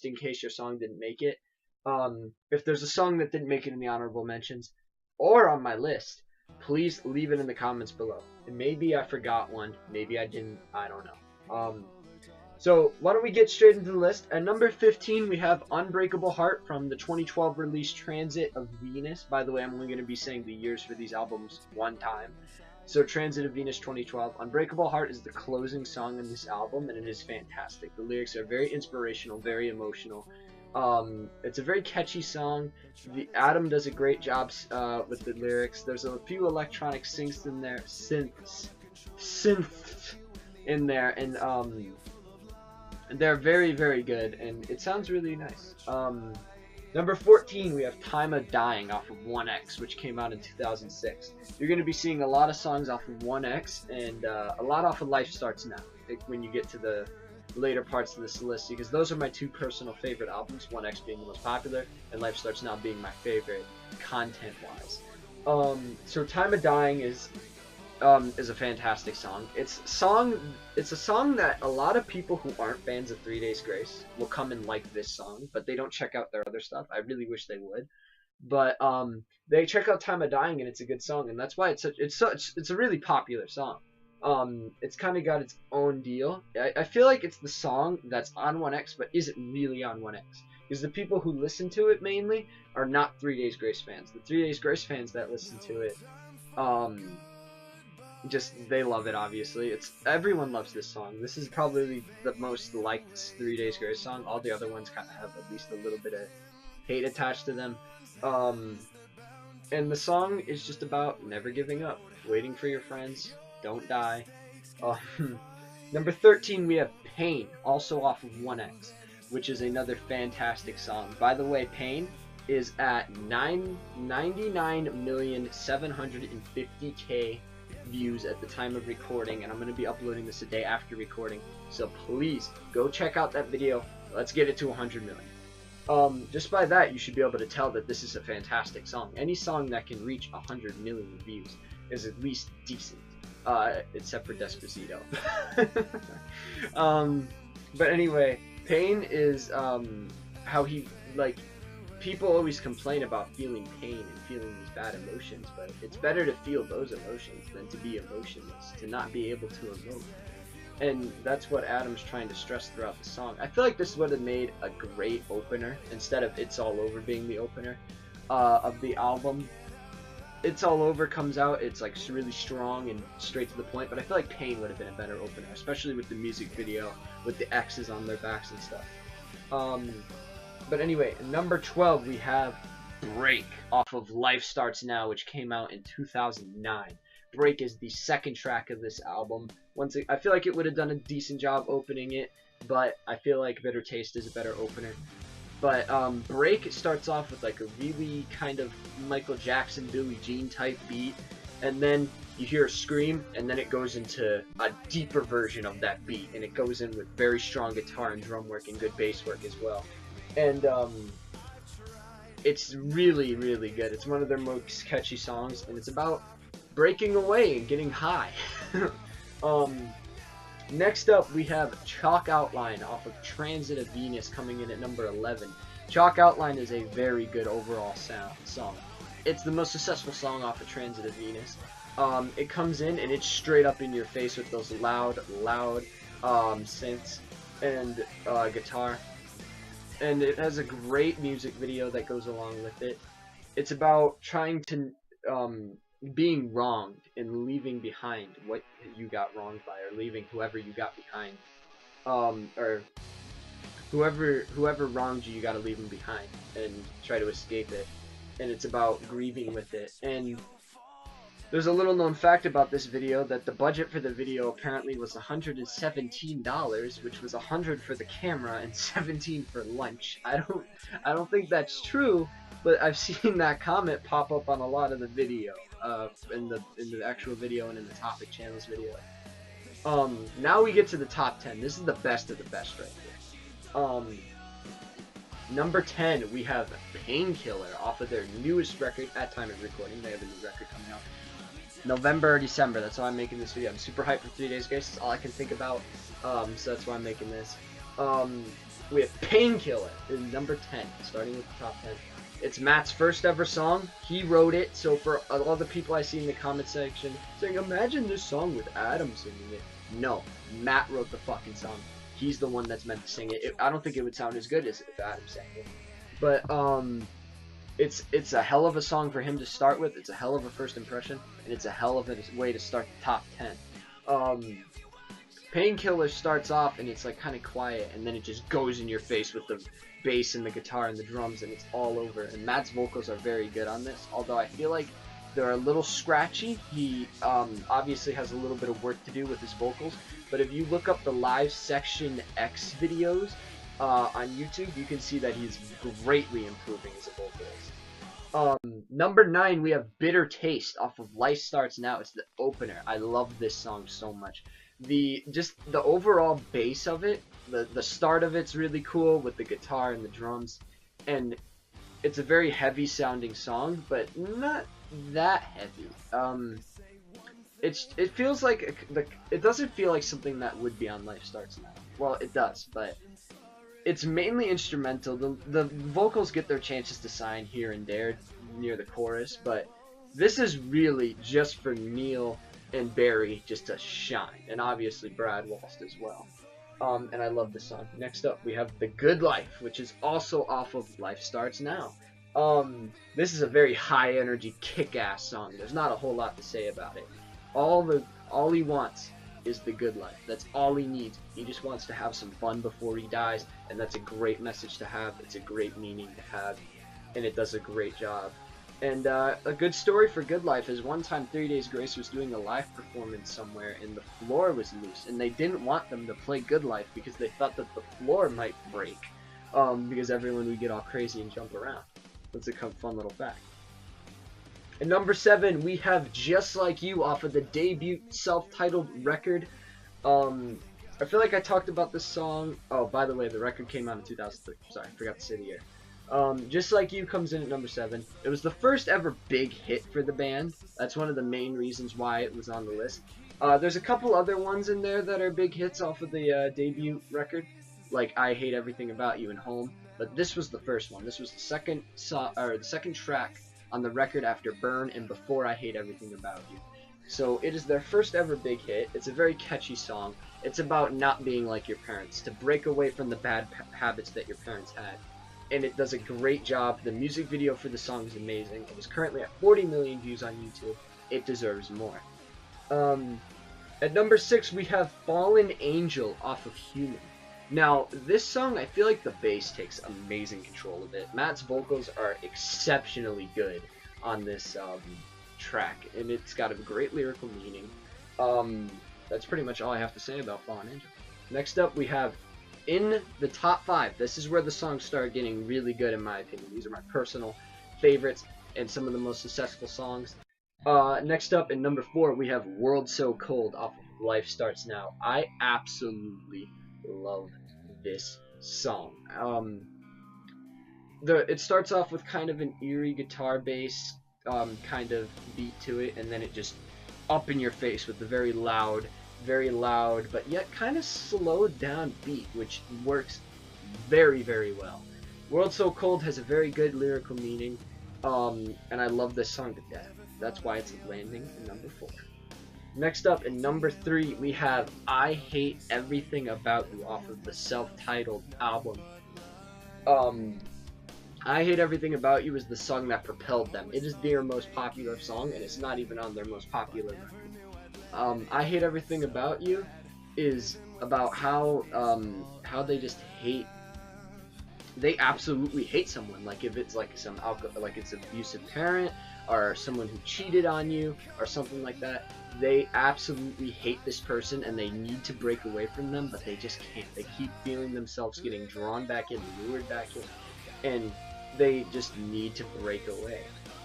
in case your song didn't make it. If there's a song that didn't make it in the honorable mentions or on my list, please leave it in the comments below. And maybe I forgot one, maybe I didn't, I don't know. So why don't we get straight into the list? At number 15, we have Unbreakable Heart from the 2012 release Transit of Venus. By the way, I'm only going to be saying the years for these albums one time. So Transit of Venus 2012. Unbreakable Heart is the closing song in this album, and it is fantastic. The lyrics are very inspirational, very emotional. It's a very catchy song. Adam does a great job with the lyrics. There's a few electronic synths in there, synths in there, and they're very, very good, and it sounds really nice. Number 14, we have Time of Dying off of 1X, which came out in 2006. You're going to be seeing a lot of songs off of 1X, and a lot off of Life Starts Now, when you get to the later parts of this list, because those are my two personal favorite albums, 1X being the most popular, and Life Starts Now being my favorite, content-wise. So Time of Dying is a fantastic song. It's a song that a lot of people who aren't fans of 3 Days Grace will come and like this song, but they don't check out their other stuff. I really wish they would. But they check out Time of Dying, and it's a good song, and that's why it's a really popular song. It's kind of got its own deal. I feel like it's the song that's on 1X but isn't really on 1X, because the people who listen to it mainly are not 3 Days Grace fans. The 3 Days Grace fans that listen to it, they love it. Obviously, everyone loves this song. This is probably the most liked 3 Days Grace song. All the other ones kind of have at least a little bit of hate attached to them. And the song is just about never giving up, waiting for your friends, don't die. Number 13, we have Pain, also off of 1X, which is another fantastic song. By the way, Pain is at 99,750,000 views at the time of recording, and I'm going to be uploading this a day after recording, so please go check out that video. Let's get it to 100 million. Just by that, you should be able to tell that this is a fantastic song. Any song that can reach 100 million views is at least decent, except for Despacito. But anyway, Pain is how he, like, people always complain about feeling pain and feeling these bad emotions, but it's better to feel those emotions than to be emotionless, to not be able to emote. And that's what Adam's trying to stress throughout the song. I feel like this would have made a great opener instead of It's All Over being the opener of the album. It's All Over comes out, it's like really strong and straight to the point, but I feel like Pain would have been a better opener, especially with the music video, with the X's on their backs and stuff. But anyway, number 12, we have Break off of Life Starts Now, which came out in 2009. Break is the second track of this album. I feel like it would have done a decent job opening it, but I feel like Bitter Taste is a better opener. But Break starts off with like a really kind of Michael Jackson, Billie Jean type beat, and then you hear a scream, and then it goes into a deeper version of that beat, and it goes in with very strong guitar and drum work and good bass work as well. And it's really, really good. It's one of their most catchy songs, and it's about breaking away and getting high. Next up, we have Chalk Outline off of Transit of Venus coming in at number 11. Chalk Outline is a very good overall song. It's the most successful song off of Transit of Venus. It comes in and it's straight up in your face with those loud synths and guitar. And it has a great music video that goes along with it. It's about trying to being wronged and leaving behind what you got wronged by, or leaving whoever you got behind, or whoever wronged you, you got to leave them behind and try to escape it. And it's about grieving with it. And there's a little known fact about this video, that the budget for the video apparently was $117, which was $100 for the camera and $17 for lunch. I don't think that's true, but I've seen that comment pop up on a lot of the video, in the actual video and in the topic channels video. Now we get to the top 10. This is the best of the best right here. Number 10, we have Painkiller off of their newest record at time of recording. They have a new record coming out November or December. That's why I'm making this video. I'm super hyped for 3 Days Grace. That's all I can think about. So that's why I'm making this. we have Painkiller in number 10, starting with the top 10. It's Matt's first ever song. He wrote it, so for all the people I see in the comment section saying, imagine this song with Adam singing it. No, Matt wrote the fucking song. He's the one that's meant to sing it. I don't think it would sound as good as if Adam sang it. But, it's a hell of a song for him to start with. It's a hell of a first impression, and it's a hell of a way to start the top 10. Painkiller starts off and it's like kind of quiet, and then it just goes in your face with the bass and the guitar and the drums, and it's all over. And Matt's vocals are very good on this, although I feel like they're a little scratchy. He obviously has a little bit of work to do with his vocals, but if you look up the live section X videos on YouTube, you can see that he's greatly improving his vocals. Number 9, we have Bitter Taste off of Life Starts Now. It's the opener. I love this song so much. The overall bass of it, the start of it's really cool with the guitar and the drums, and it's a very heavy sounding song, but not that heavy. It feels like it doesn't feel like something that would be on Life Starts Now. Well, it does, but it's mainly instrumental. The vocals get their chances to shine here and there near the chorus, but this is really just for Neil and Barry just to shine, and obviously Brad Walst as well. And I love this song. Next up, we have The Good Life, which is also off of Life Starts Now. This is a very high energy, kick-ass song. There's not a whole lot to say about it. All he wants is the good life. That's all he needs. He just wants to have some fun before he dies, and that's a great message to have. It's a great meaning to have, and it does a great job. And a good story for Good Life is one time 3 Days Grace was doing a live performance somewhere, and the floor was loose, and they didn't want them to play Good Life because they thought that the floor might break, because everyone would get all crazy and jump around. That's a fun little fact. At number 7, we have Just Like You off of the debut self-titled record. I feel like I talked about this song. Oh, by the way, the record came out in 2003. Sorry, I forgot to say the year. Just Like You comes in at number 7. It was the first ever big hit for the band. That's one of the main reasons why it was on the list. There's a couple other ones in there that are big hits off of the debut record, like I Hate Everything About You and Home. But this was the first one. This was the second track on the record after Burn and before I Hate Everything About You. So it is their first ever big hit. It's a very catchy song. It's about not being like your parents, to break away from the bad habits that your parents had. And it does a great job. The music video for the song is amazing. It is currently at 40 million views on YouTube. It deserves more. At number 6, we have Fallen Angel off of Human. Now, this song, I feel like the bass takes amazing control of it. Matt's vocals are exceptionally good on this track, and it's got a great lyrical meaning. That's pretty much all I have to say about Fallen Angel. Next up, we have in the top 5. This is where the songs start getting really good, in my opinion. These are my personal favorites and some of the most successful songs. Next up, in number 4, we have World So Cold off of Life Starts Now. I absolutely love this song. It starts off with kind of an eerie guitar bass kind of beat to it, and then it just up in your face with the very loud but yet kind of slowed down beat, which works very, very well. World So Cold has a very good lyrical meaning, and I love this song to death. That's why it's landing in number 4. Next up, in number 3, we have I Hate Everything About You off of the self-titled album. I Hate Everything About You is the song that propelled them. It is their most popular song, and it's not even on their most popular record. I Hate Everything About You is about how they just hate. They absolutely hate someone. Like if it's like like it's an abusive parent or someone who cheated on you or something like that. They absolutely hate this person and they need to break away from them, but they just can't. They keep feeling themselves getting drawn back in, lured back in, and they just need to break away.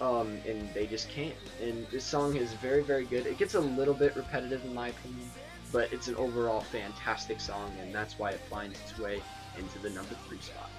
And they just can't. And this song is very, very good. It gets a little bit repetitive in my opinion, but it's an overall fantastic song, and that's why it finds its way into the number 3 spot.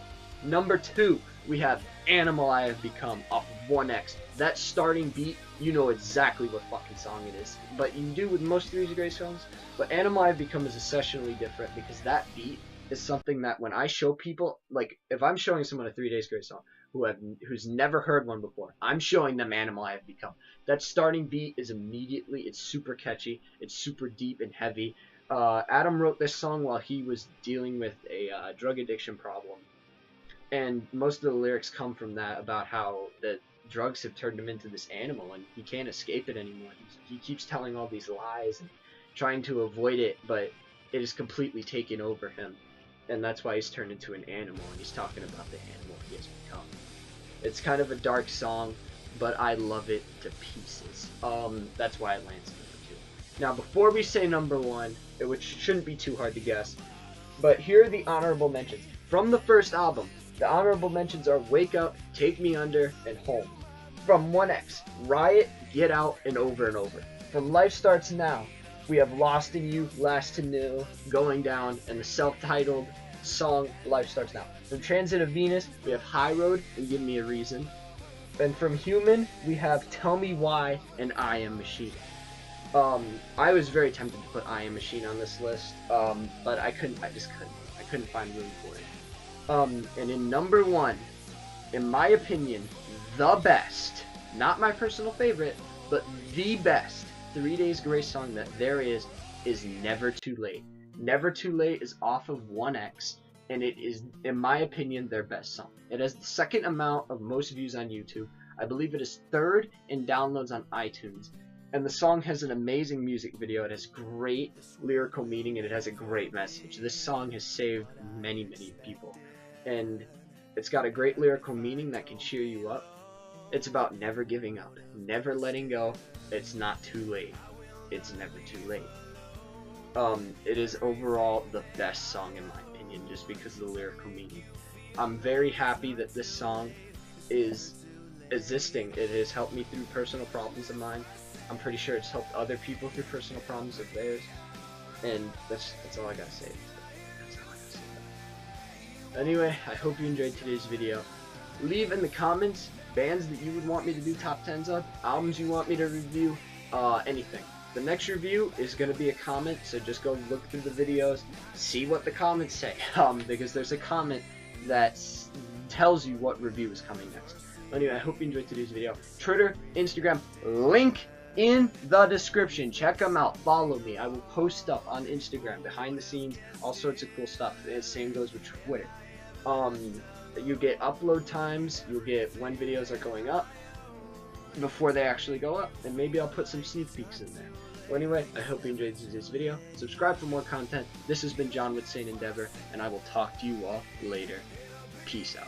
Number 2, we have Animal I Have Become off of 1X. That starting beat, you know exactly what fucking song it is. But you do with most 3 Days Grace songs. But Animal I Have Become is essentially different because that beat is something that when I show people, like if I'm showing someone a 3 Days Grace song who's never heard one before, I'm showing them Animal I Have Become. That starting beat is immediately, it's super catchy, it's super deep and heavy. Adam wrote this song while he was dealing with a drug addiction problem, and most of the lyrics come from that, about how the drugs have turned him into this animal and he can't escape it anymore. He keeps telling all these lies and trying to avoid it, but it has completely taken over him, and that's why he's turned into an animal, and he's talking about the animal he has become. It's kind of a dark song, but I love it to pieces. That's why it lands number 2. Now, before we say number 1, which shouldn't be too hard to guess, but here are the honorable mentions. From the first album, the honorable mentions are Wake Up, Take Me Under, and Home. From 1X, Riot, Get Out, and Over and Over. From Life Starts Now, we have Lost in You, Last to New, Going Down, and the self-titled song Life Starts Now. From Transit of Venus, we have High Road and Give Me a Reason. And from Human, we have Tell Me Why and I Am Machine. I was very tempted to put I Am Machine on this list, but I just couldn't. I couldn't find room for it. And in number 1, in my opinion, the best, not my personal favorite, but the best 3 Days Grace song that there is Never Too Late. Never Too Late is off of 1X, and it is, in my opinion, their best song. It has the second amount of most views on YouTube. I believe it is third in downloads on iTunes. And the song has an amazing music video. It has great lyrical meaning, and it has a great message. This song has saved many, many people. And it's got a great lyrical meaning that can cheer you up. It's about never giving up, never letting go. It's not too late. It's never too late. It is overall the best song in my opinion, just because of the lyrical meaning. I'm very happy that this song is existing. It has helped me through personal problems of mine. I'm pretty sure it's helped other people through personal problems of theirs. And that's all I gotta say. Anyway, I hope you enjoyed today's video. Leave in the comments bands that you would want me to do top 10s of, albums you want me to review, anything. The next review is going to be a comment, so just go look through the videos, see what the comments say, because there's a comment that tells you what review is coming next. Anyway, I hope you enjoyed today's video. Twitter, Instagram, link in the description. Check them out. Follow me. I will post stuff on Instagram, behind the scenes, all sorts of cool stuff. The same goes with Twitter. You get upload times, you'll get when videos are going up before they actually go up, and maybe I'll put some sneak peeks in there. Well, anyway, I hope you enjoyed today's video. Subscribe for more content. This has been John with Sane Endeavor, and I will talk to you all later. Peace out.